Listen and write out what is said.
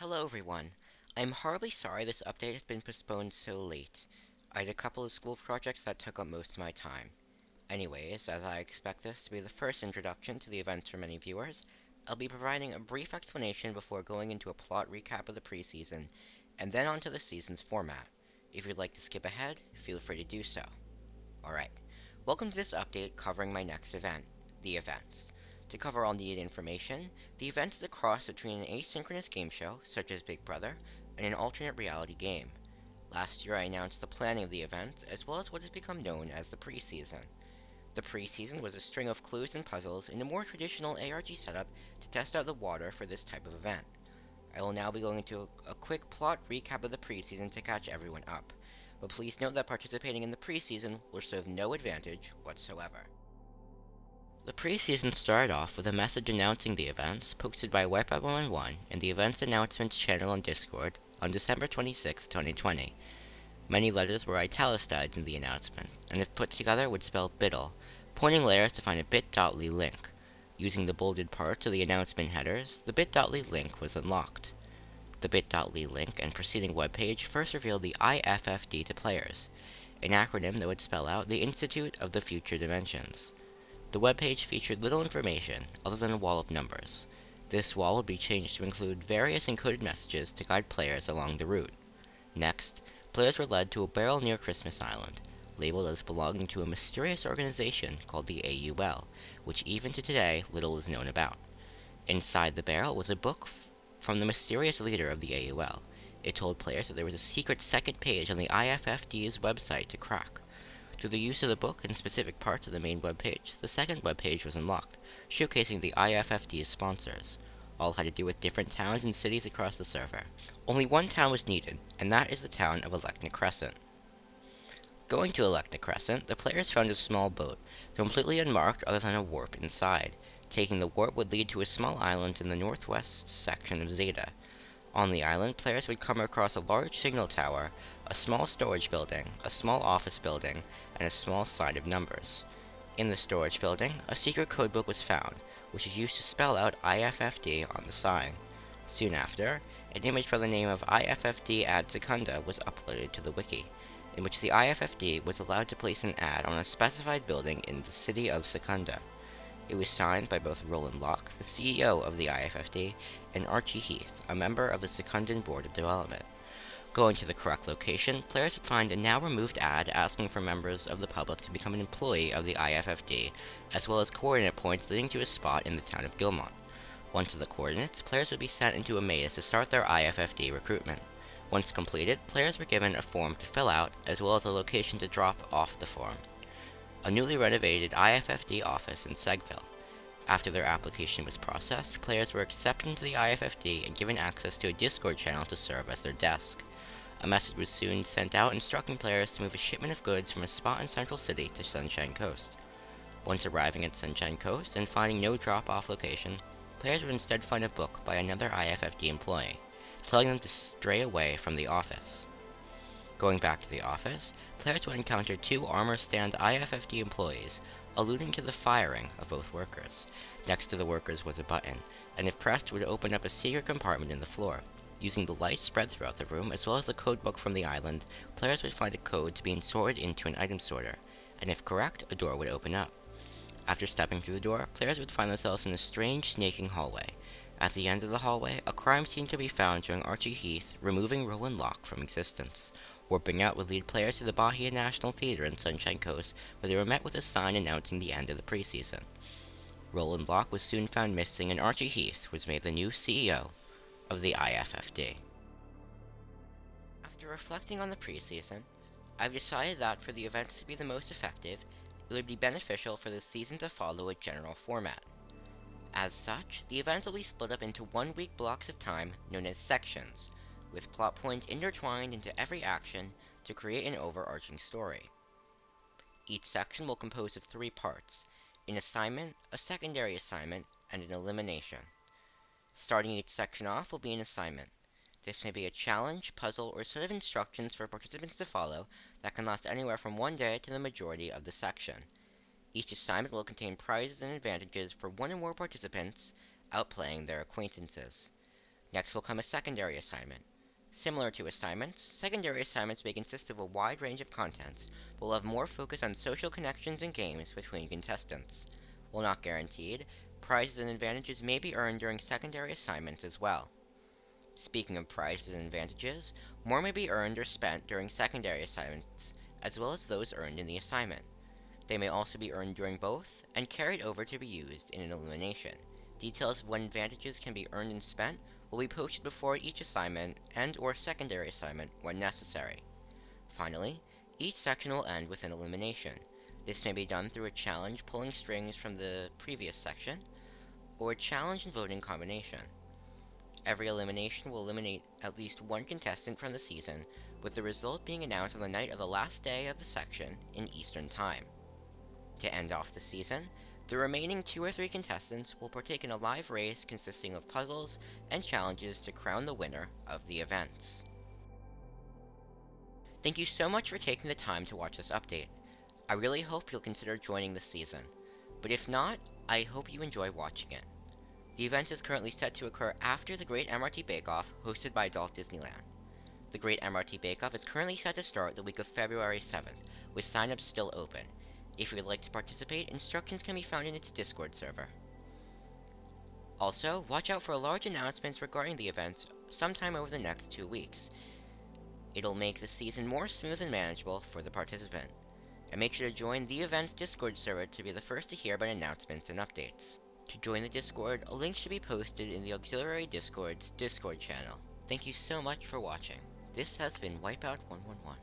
Hello everyone. I'm horribly sorry this update has been postponed so late. I had a couple of school projects that took up most of my time. Anyways, as I expect this to be the first introduction to the events for many viewers, I'll be providing a brief explanation before going into a plot recap of the preseason, and then onto the season's format. If you'd like to skip ahead, feel free to do so. Alright, welcome to this update covering my next event, the events. To cover all needed information, the event is a cross between an asynchronous game show, such as Big Brother, and an alternate reality game. Last year I announced the planning of the event, as well as what has become known as the preseason. The preseason was a string of clues and puzzles in a more traditional ARG setup to test out the water for this type of event. I will now be going into a quick plot recap of the preseason to catch everyone up, but please note that participating in the preseason will serve no advantage whatsoever. The preseason started off with a message announcing the events posted by Wipeout111 in the Events Announcements channel on Discord on December 26, 2020. Many letters were italicized in the announcement, and if put together would spell BITL, pointing layers to find a bit.ly link. Using the bolded parts of the announcement headers, the bit.ly link was unlocked. The bit.ly link and preceding webpage first revealed the IFFD to players, an acronym that would spell out the Institute of the Future Dimensions. The webpage featured little information other than a wall of numbers. This wall would be changed to include various encoded messages to guide players along the route. Next, players were led to a barrel near Christmas Island, labeled as belonging to a mysterious organization called the AUL, which even to today little is known about. Inside the barrel was a book from the mysterious leader of the AUL. It told players that there was a secret second page on the IFFD's website to crack. Through the use of the book in specific parts of the main webpage, the second webpage was unlocked, showcasing the IFFD's sponsors. All had to do with different towns and cities across the server. Only one town was needed, and that is the town of Elecna Crescent. Going to Elecna Crescent, the players found a small boat, completely unmarked other than a warp inside. Taking the warp would lead to a small island in the northwest section of Zeta. On the island, players would come across a large signal tower, a small storage building, a small office building, and a small sign of numbers. In the storage building, a secret codebook was found, which is used to spell out IFFD on the sign. Soon after, an image by the name of IFFD ad Secunda was uploaded to the wiki, in which the IFFD was allowed to place an ad on a specified building in the city of Secunda. It was signed by both Roland Locke, the CEO of the IFFD, and Archie Heath, a member of the Secundan Board of Development. Going to the correct location, players would find a now-removed ad asking for members of the public to become an employee of the IFFD, as well as coordinate points leading to a spot in the town of Gillmont. Once at the coordinates, players would be sent into a maze to start their IFFD recruitment. Once completed, players were given a form to fill out, as well as a location to drop off the form. A newly renovated IFFD office in Segville. After their application was processed, players were accepted into the IFFD and given access to a Discord channel to serve as their desk. A message was soon sent out instructing players to move a shipment of goods from a spot in Central City to Sunshine Coast. Once arriving at Sunshine Coast and finding no drop-off location, players would instead find a book by another IFFD employee, telling them to stray away from the office. Going back to the office, players would encounter two armor-stand IFFD employees, alluding to the firing of both workers. Next to the workers was a button, and if pressed would open up a secret compartment in the floor. Using the light spread throughout the room, as well as the codebook from the island, players would find a code to be inserted into an item sorter, and if correct, a door would open up. After stepping through the door, players would find themselves in a strange, snaking hallway. At the end of the hallway, a crime scene could be found showing Archie Heath removing Roland Locke from existence. Warping out would lead players to the Bahia National Theater in Sunshine Coast, where they were met with a sign announcing the end of the preseason. Roland Locke was soon found missing, and Archie Heath was made the new CEO of the IFFD. After reflecting on the preseason, I've decided that for the events to be the most effective, it would be beneficial for the season to follow a general format. As such, the events will be split up into 1-week blocks of time known as sections, with plot points intertwined into every action to create an overarching story. Each section will compose of 3 parts: an assignment, a secondary assignment, and an elimination. Starting each section off will be an assignment. This may be a challenge, puzzle, or set of instructions for participants to follow that can last anywhere from 1 day to the majority of the section. Each assignment will contain prizes and advantages for one or more participants outplaying their acquaintances. Next will come a secondary assignment. Similar to assignments, secondary assignments may consist of a wide range of contents, but will have more focus on social connections and games between contestants. While not guaranteed, prizes and advantages may be earned during secondary assignments as well. Speaking of prizes and advantages, more may be earned or spent during secondary assignments, as well as those earned in the assignment. They may also be earned during both, and carried over to be used in an elimination. Details of when advantages can be earned and spent will be posted before each assignment and/or secondary assignment when necessary. Finally, each section will end with an elimination. This may be done through a challenge pulling strings from the previous section, or a challenge and voting combination. Every elimination will eliminate at least one contestant from the season, with the result being announced on the night of the last day of the section in Eastern Time. To end off the season, the remaining 2 or 3 contestants will partake in a live race consisting of puzzles and challenges to crown the winner of the events. Thank you so much for taking the time to watch this update. I really hope you'll consider joining the season, but if not, I hope you enjoy watching it. The event is currently set to occur after the Great MRT Bake Off hosted by Dalt Disneyland. The Great MRT Bake Off is currently set to start the week of February 7th, with signups still open. If you would like to participate, instructions can be found in its Discord server. Also, watch out for large announcements regarding the events sometime over the next 2 weeks. It'll make the season more smooth and manageable for the participant. And make sure to join the event's Discord server to be the first to hear about announcements and updates. To join the Discord, a link should be posted in the Auxiliary Discord's Discord channel. Thank you so much for watching. This has been Wipeout 111.